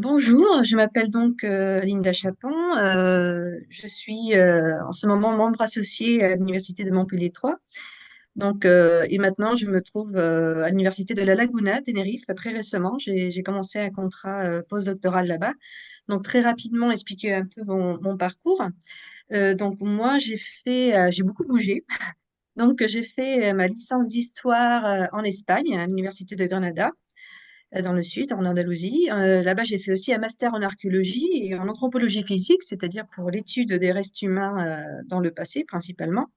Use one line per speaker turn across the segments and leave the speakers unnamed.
Bonjour, je m'appelle donc Linda Chapon. Je suis en ce moment membre associé à l'Université de Montpellier 3. Et maintenant, je me trouve à l'Université de La Laguna, Tenerife. Très récemment, j'ai commencé un contrat postdoctoral là-bas. Donc, très rapidement, expliquer un peu mon parcours. Moi, j'ai beaucoup bougé. Donc, j'ai fait ma licence d'histoire en Espagne, à l'Université de Granada dans le sud, en Andalousie. Là-bas, j'ai fait aussi un master en archéologie et en anthropologie physique, c'est-à-dire pour l'étude des restes humains dans le passé, principalement,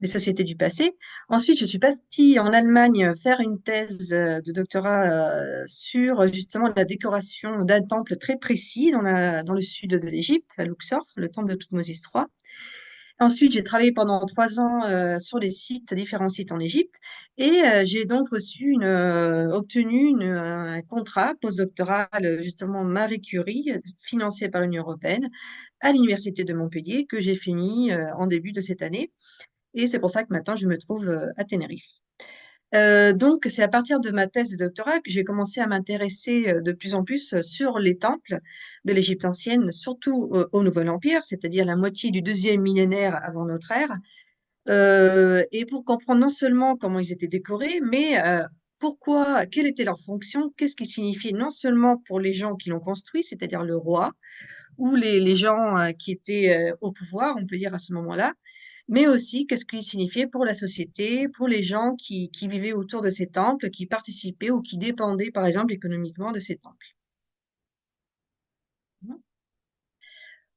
des sociétés du passé. Ensuite, je suis partie en Allemagne faire une thèse de doctorat sur justement la décoration d'un temple très précis dans le sud de l'Égypte, à Luxor, le temple de Toutmosis III. Ensuite, j'ai travaillé pendant 3 ans sur différents sites en Égypte, et j'ai donc obtenu un contrat postdoctoral justement Marie Curie, financé par l'Union européenne, à l'Université de Montpellier, que j'ai fini en début de cette année. Et c'est pour ça que maintenant je me trouve à Tenerife. C'est à partir de ma thèse de doctorat que j'ai commencé à m'intéresser de plus en plus sur les temples de l'Égypte ancienne, surtout au Nouvel Empire, c'est-à-dire la moitié du deuxième millénaire avant notre ère, et pour comprendre non seulement comment ils étaient décorés, mais quelle était leur fonction, qu'est-ce qu'ils signifiaient non seulement pour les gens qui l'ont construit, c'est-à-dire le roi, ou les gens qui étaient au pouvoir, on peut dire à ce moment-là, mais aussi qu'est-ce qu'il signifiait pour la société, pour les gens qui vivaient autour de ces temples, qui participaient ou qui dépendaient, par exemple, économiquement de ces temples.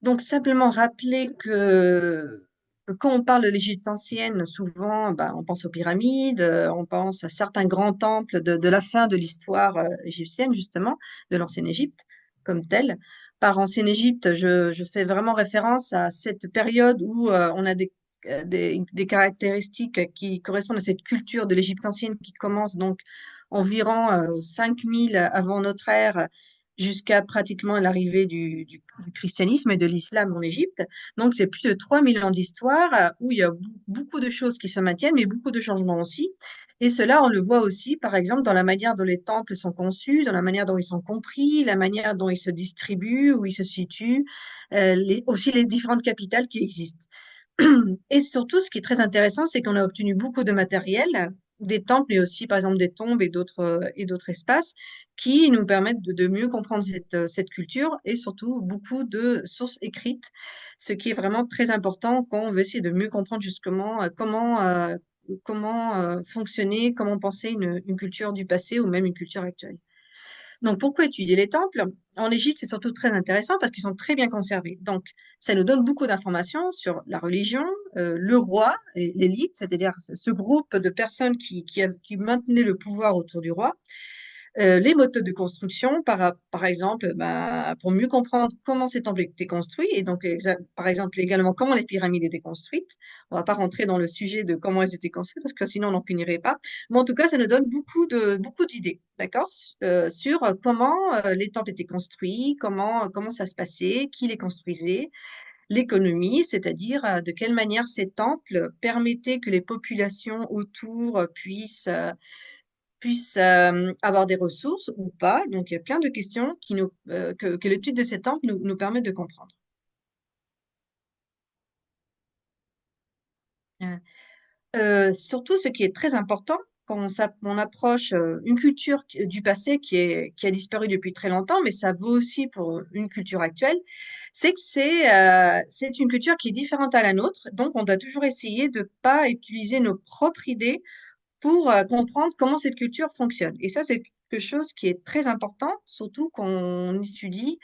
Donc, simplement rappeler que quand on parle de l'Égypte ancienne, souvent, on pense aux pyramides, on pense à certains grands temples de la fin de l'histoire égyptienne, justement, de l'ancienne Égypte comme telle. Par ancienne Égypte, je fais vraiment référence à cette période où on a des caractéristiques qui correspondent à cette culture de l'Égypte ancienne qui commence donc environ 5000 avant notre ère jusqu'à pratiquement l'arrivée du christianisme et de l'islam en Égypte. Donc, c'est plus de 3000 ans d'histoire où il y a beaucoup de choses qui se maintiennent, mais beaucoup de changements aussi. Et cela, on le voit aussi, par exemple, dans la manière dont les temples sont conçus, dans la manière dont ils sont compris, la manière dont ils se distribuent, où ils se situent, aussi les différentes capitales qui existent. Et surtout, ce qui est très intéressant, c'est qu'on a obtenu beaucoup de matériel, des temples et aussi, par exemple, des tombes et d'autres espaces qui nous permettent de mieux comprendre cette culture et surtout beaucoup de sources écrites, ce qui est vraiment très important quand on veut essayer de mieux comprendre justement comment fonctionner, comment penser une culture du passé ou même une culture actuelle. Donc, pourquoi étudier les temples? En Égypte, c'est surtout très intéressant parce qu'ils sont très bien conservés. Donc, ça nous donne beaucoup d'informations sur la religion, le roi, et l'élite, c'est-à-dire ce groupe de personnes qui maintenaient le pouvoir autour du roi, les méthodes de construction, par exemple, pour mieux comprendre comment ces temples étaient construits, et donc, par exemple, également comment les pyramides étaient construites. On va pas rentrer dans le sujet de comment elles étaient construites, parce que sinon on n'en finirait pas. Mais en tout cas, ça nous donne beaucoup d'idées, d'accord, sur comment les temples étaient construits, comment ça se passait, qui les construisait, l'économie, c'est-à-dire de quelle manière ces temples permettaient que les populations autour puissent avoir des ressources ou pas. Donc, il y a plein de questions que l'étude de ces temples nous permet de comprendre. Euh, Surtout, ce qui est très important quand on approche une culture du passé qui a disparu depuis très longtemps, mais ça vaut aussi pour une culture actuelle, c'est que c'est une culture qui est différente à la nôtre. Donc, on doit toujours essayer de ne pas utiliser nos propres idées pour comprendre comment cette culture fonctionne. Et ça, c'est quelque chose qui est très important, surtout quand on étudie,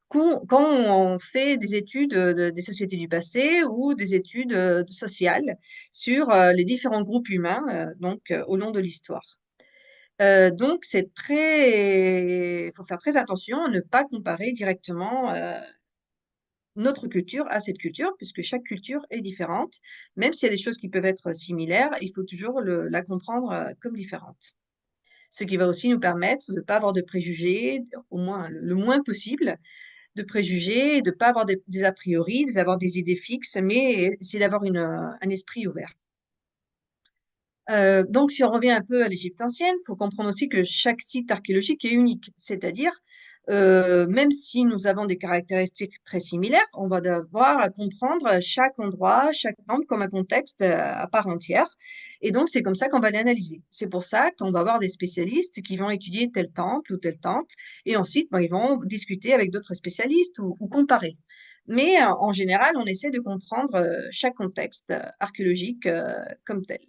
quand on fait des études des sociétés du passé ou des études sociales sur les différents groupes humains au long de l'histoire. Il faut faire très attention à ne pas comparer directement notre culture à cette culture, puisque chaque culture est différente. Même s'il y a des choses qui peuvent être similaires, il faut toujours la comprendre comme différente. Ce qui va aussi nous permettre de ne pas avoir de préjugés, au moins le moins possible, de préjugés, de ne pas avoir des a priori, d'avoir des idées fixes, mais essayer d'avoir un esprit ouvert. Si on revient un peu à l'Égypte ancienne, il faut comprendre aussi que chaque site archéologique est unique, c'est-à-dire Même si nous avons des caractéristiques très similaires, on va devoir comprendre chaque endroit, chaque temple comme un contexte à part entière. Et donc, c'est comme ça qu'on va l'analyser. C'est pour ça qu'on va avoir des spécialistes qui vont étudier tel temple ou tel temple, et ensuite, ben, ils vont discuter avec d'autres spécialistes ou comparer. Mais en général, on essaie de comprendre chaque contexte archéologique comme tel.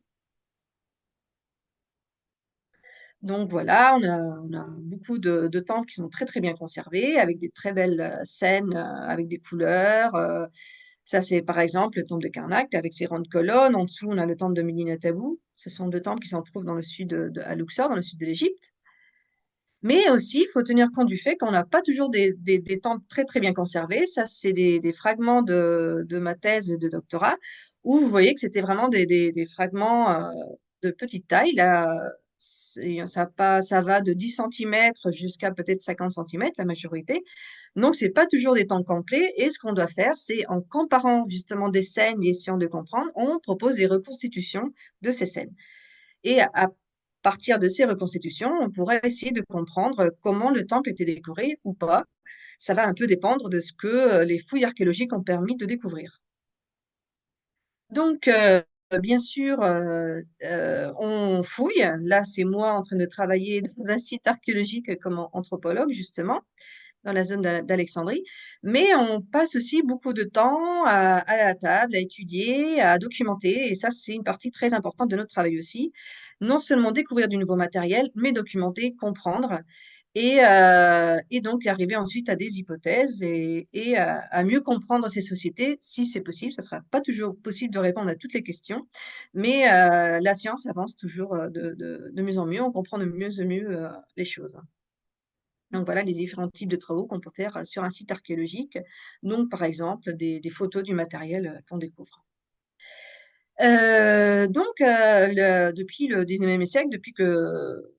Donc voilà, on a beaucoup de temples qui sont très très bien conservés, avec des très belles scènes, avec des couleurs. Ça, c'est par exemple le temple de Karnak, avec ses rondes colonnes. En dessous, on a le temple de Médine Tabou. Ce sont deux temples qui se trouvent dans le sud à Luxor, dans le sud de l'Égypte. Mais aussi, il faut tenir compte du fait qu'on n'a pas toujours des temples très très bien conservés. Ça, c'est des fragments de ma thèse de doctorat, où vous voyez que c'était vraiment des fragments de petite taille. Là, ça va de 10 centimètres jusqu'à peut-être 50 centimètres, la majorité. Donc, c'est pas toujours des temps complets. Et ce qu'on doit faire, c'est en comparant justement des scènes et essayant de comprendre, on propose des reconstitutions de ces scènes. Et à partir de ces reconstitutions, on pourrait essayer de comprendre comment le temple était décoré ou pas. Ça va un peu dépendre de ce que les fouilles archéologiques ont permis de découvrir. Donc, bien sûr, on fouille. Là, c'est moi en train de travailler dans un site archéologique comme anthropologue, justement, dans la zone d'Alexandrie. Mais on passe aussi beaucoup de temps à la table, à étudier, à documenter. Et ça, c'est une partie très importante de notre travail aussi. Non seulement découvrir du nouveau matériel, mais documenter, comprendre. Et donc arriver ensuite à des hypothèses et à mieux comprendre ces sociétés, si c'est possible. Ça ne sera pas toujours possible de répondre à toutes les questions, mais la science avance toujours de mieux en mieux. On comprend de mieux en mieux les choses. Donc voilà les différents types de travaux qu'on peut faire sur un site archéologique. Donc par exemple des photos du matériel qu'on découvre. Depuis le 19e siècle, depuis que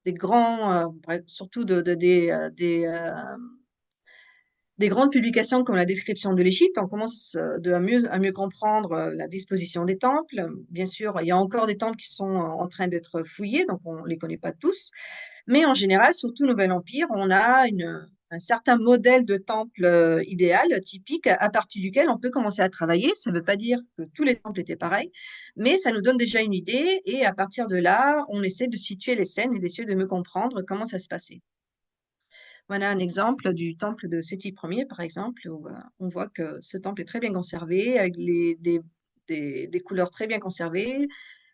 des grands, surtout des grandes publications comme la description de l'Égypte, on commence à mieux comprendre la disposition des temples. Bien sûr, il y a encore des temples qui sont en train d'être fouillés, donc on ne les connaît pas tous. Mais en général, surtout Nouvel Empire, on a un certain modèle de temple idéal, typique, à partir duquel on peut commencer à travailler. Ça ne veut pas dire que tous les temples étaient pareils, mais ça nous donne déjà une idée. Et à partir de là, on essaie de situer les scènes et d'essayer de mieux comprendre comment ça se passait. Voilà un exemple du temple de Séti Ier, par exemple, où on voit que ce temple est très bien conservé, avec des couleurs très bien conservées.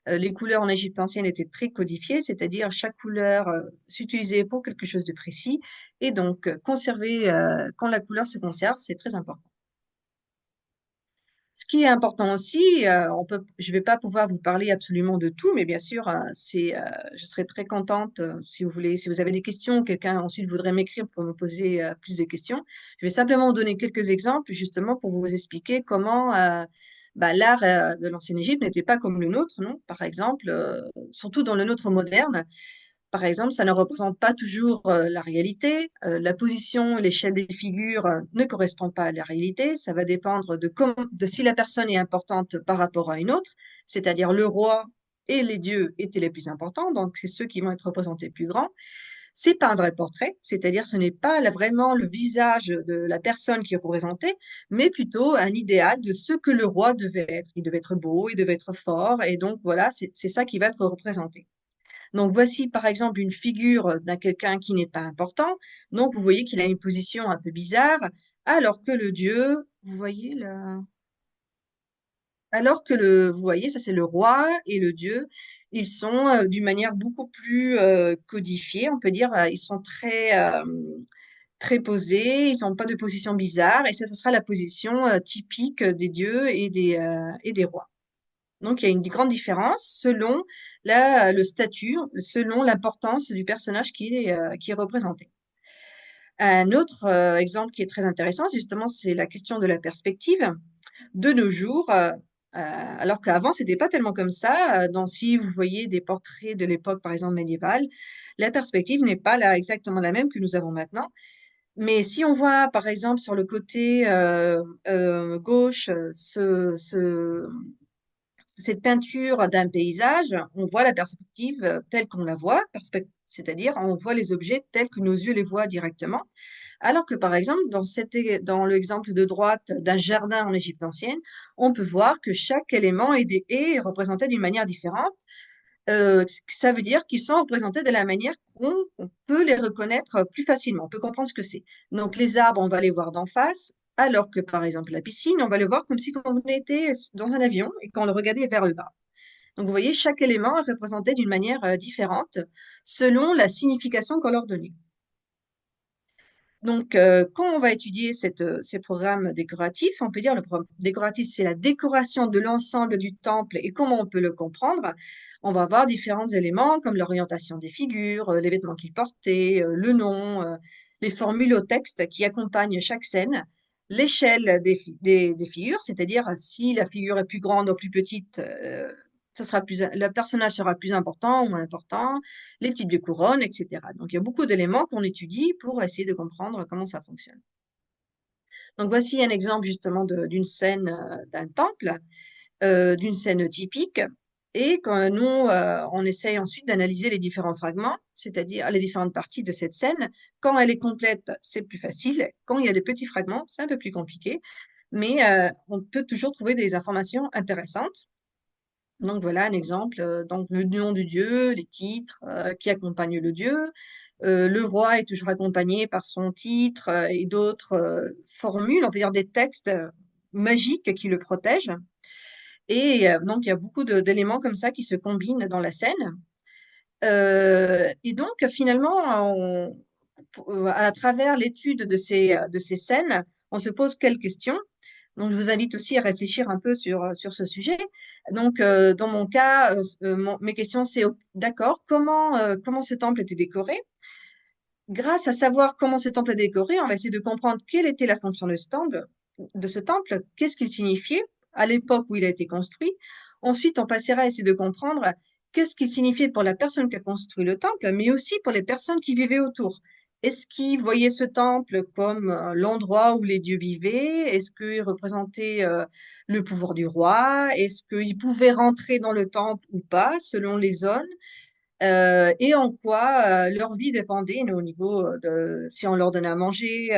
Les couleurs en Égypte ancienne étaient très codifiées, c'est-à-dire chaque couleur s'utilisait pour quelque chose de précis. Et donc, conserver, quand la couleur se conserve, c'est très important. Ce qui est important aussi, je ne vais pas pouvoir vous parler absolument de tout, mais bien sûr, je serai très contente si vous voulez, si vous avez des questions, quelqu'un ensuite voudrait m'écrire pour me poser plus de questions. Je vais simplement vous donner quelques exemples justement pour vous expliquer comment l'art de l'ancienne Égypte n'était pas comme le nôtre, non? Par exemple, surtout dans le nôtre moderne. Par exemple, ça ne représente pas toujours la réalité. La position, l'échelle des figures ne correspond pas à la réalité. Ça va dépendre de si la personne est importante par rapport à une autre, c'est-à-dire le roi et les dieux étaient les plus importants, donc c'est ceux qui vont être représentés plus grands. C'est pas un vrai portrait, c'est-à-dire ce n'est pas vraiment le visage de la personne qui est représentée, mais plutôt un idéal de ce que le roi devait être. Il devait être beau, il devait être fort, et donc voilà, c'est ça qui va être représenté. Donc voici par exemple une figure d'un quelqu'un qui n'est pas important. Donc vous voyez qu'il a une position un peu bizarre, alors que le dieu, vous voyez là, alors que vous voyez, ça c'est le roi et le dieu, ils sont d'une manière beaucoup plus codifiée, on peut dire, ils sont très posés, ils n'ont pas de position bizarre, et ça sera la position typique des dieux et des rois. Donc, il y a une grande différence selon le statut, selon l'importance du personnage qui est représenté. Un autre exemple qui est très intéressant, justement, c'est la question de la perspective. De nos jours, alors qu'avant, c'était pas tellement comme ça. Si vous voyez des portraits de l'époque, par exemple médiévale, la perspective n'est pas là exactement la même que nous avons maintenant. Mais si on voit, par exemple, sur le côté gauche, cette peinture d'un paysage, on voit la perspective telle qu'on la voit, c'est-à-dire on voit les objets tels que nos yeux les voient directement. Alors que par exemple, dans l'exemple de droite d'un jardin en Égypte ancienne, on peut voir que chaque élément est représenté d'une manière différente. Ça veut dire qu'ils sont représentés de la manière qu'on peut les reconnaître plus facilement, on peut comprendre ce que c'est. Donc les arbres, on va les voir d'en face, alors que par exemple la piscine, on va le voir comme si on était dans un avion et qu'on le regardait vers le bas. Donc vous voyez, chaque élément est représenté d'une manière différente selon la signification qu'on leur donnait. Donc, quand on va étudier ces programmes décoratifs, on peut dire le programme décoratif, c'est la décoration de l'ensemble du temple et comment on peut le comprendre. On va avoir différents éléments comme l'orientation des figures, les vêtements qu'ils portaient, le nom, les formules au texte qui accompagnent chaque scène, l'échelle des figures, c'est-à-dire si la figure est plus grande ou plus petite, le personnage sera plus important ou moins important, les types de couronnes, etc. Donc, il y a beaucoup d'éléments qu'on étudie pour essayer de comprendre comment ça fonctionne. Donc, voici un exemple justement d'une scène d'un temple, d'une scène typique. Et quand nous, on essaye ensuite d'analyser les différents fragments, c'est-à-dire les différentes parties de cette scène. Quand elle est complète, c'est plus facile. Quand il y a des petits fragments, c'est un peu plus compliqué. Mais on peut toujours trouver des informations intéressantes. Donc voilà un exemple, donc le nom du dieu, les titres qui accompagnent le dieu. Le roi est toujours accompagné par son titre et d'autres formules, on peut dire des textes magiques qui le protègent. Et donc il y a beaucoup d'éléments comme ça qui se combinent dans la scène. Et donc finalement, à travers l'étude de ces scènes, on se pose quelles questions? Donc, je vous invite aussi à réfléchir un peu sur ce sujet. Donc, dans mon cas, mes questions, c'est, d'accord, comment ce temple était décoré? Grâce à savoir comment ce temple est décoré, on va essayer de comprendre quelle était la fonction de ce temple, qu'est-ce qu'il signifiait à l'époque où il a été construit. Ensuite, on passera à essayer de comprendre qu'est-ce qu'il signifiait pour la personne qui a construit le temple, mais aussi pour les personnes qui vivaient autour. Est-ce qu'ils voyaient ce temple comme l'endroit où les dieux vivaient? Est-ce qu'il représentait le pouvoir du roi? Est-ce qu'ils pouvaient rentrer dans le temple ou pas, selon les zones? Et en quoi leur vie dépendait au niveau de si on leur donnait à manger,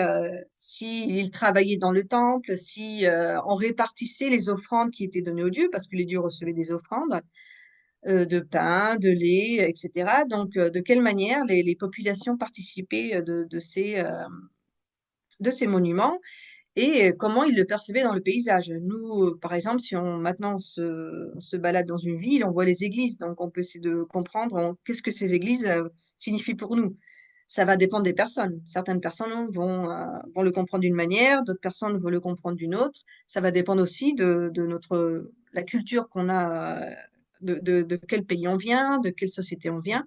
s'ils travaillaient dans le temple, si on répartissait les offrandes qui étaient données aux dieux, parce que les dieux recevaient des offrandes de pain, de lait, etc. Donc, de quelle manière les populations participaient de ces monuments et comment ils le percevaient dans le paysage. Nous, par exemple, si maintenant on se balade dans une ville, on voit les églises, donc on peut essayer de comprendre qu'est-ce que ces églises signifient pour nous. Ça va dépendre des personnes. Certaines personnes vont le comprendre d'une manière, d'autres personnes vont le comprendre d'une autre. Ça va dépendre aussi de la culture qu'on a, de quel pays on vient, de quelle société on vient.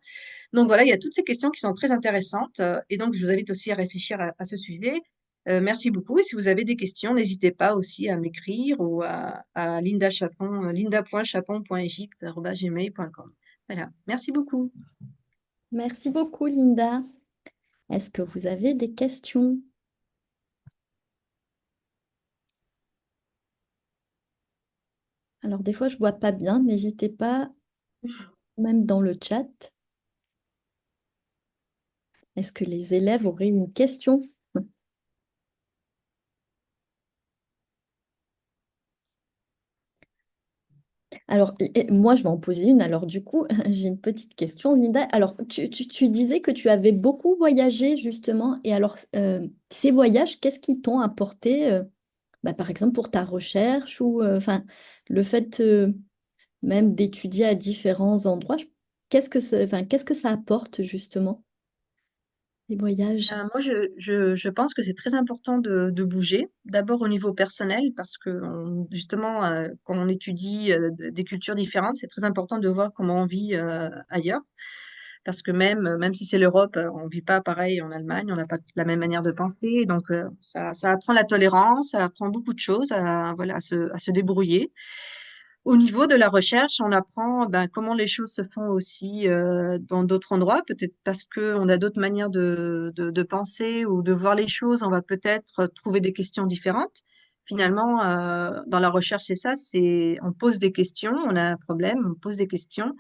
Donc voilà, il y a toutes ces questions qui sont très intéressantes et donc je vous invite aussi à réfléchir à ce sujet. Merci beaucoup et si vous avez des questions, n'hésitez pas aussi à m'écrire ou à Linda Chapon, linda.chapon.egypte@gmail.com. Voilà, merci beaucoup.
Merci beaucoup, Linda. Est-ce que vous avez des questions? Alors, des fois, je vois pas bien. N'hésitez pas, même dans le chat. Est-ce que les élèves auraient une question? Alors, moi, je vais en poser une. Alors, du coup, j'ai une petite question, Linda. Alors, tu disais que tu avais beaucoup voyagé, justement. Et alors, ces voyages, qu'est-ce qui t'ont apporté, bah, par exemple, pour ta recherche ou, enfin, le fait même d'étudier à différents endroits, enfin, qu'est-ce que ça apporte, justement, les voyages?
Moi, je pense que c'est très important de bouger. D'abord au niveau personnel, parce que justement, quand on étudie des cultures différentes, c'est très important de voir comment on vit ailleurs. Parce que même si c'est l'Europe, on vit pas pareil en Allemagne, on n'a pas la même manière de penser. Donc, ça apprend la tolérance, ça apprend beaucoup de choses voilà, à se débrouiller. Au niveau de la recherche, on apprend ben, comment les choses se font aussi dans d'autres endroits, peut-être parce qu'on a d'autres manières de penser ou de voir les choses, on va peut-être trouver des questions différentes. Finalement, dans la recherche, c'est ça, c'est on pose des questions, on a un problème, on pose des questions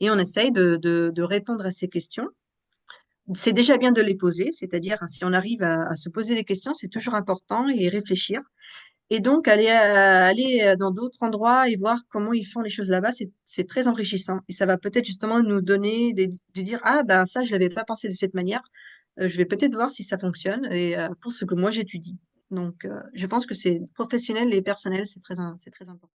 et on essaye de répondre à ces questions. c'est déjà bien de les poser, c'est-à-dire si on arrive à se poser des questions, c'est toujours important et réfléchir. Et donc, aller dans d'autres endroits et voir comment ils font les choses là-bas, c'est très enrichissant. Et ça va peut-être justement nous donner de dire, ah, ben ça, je l'avais pas pensé de cette manière. Je vais peut-être voir si ça fonctionne et pour ce que moi j'étudie. Donc, je pense que c'est professionnel et personnel, c'est très important.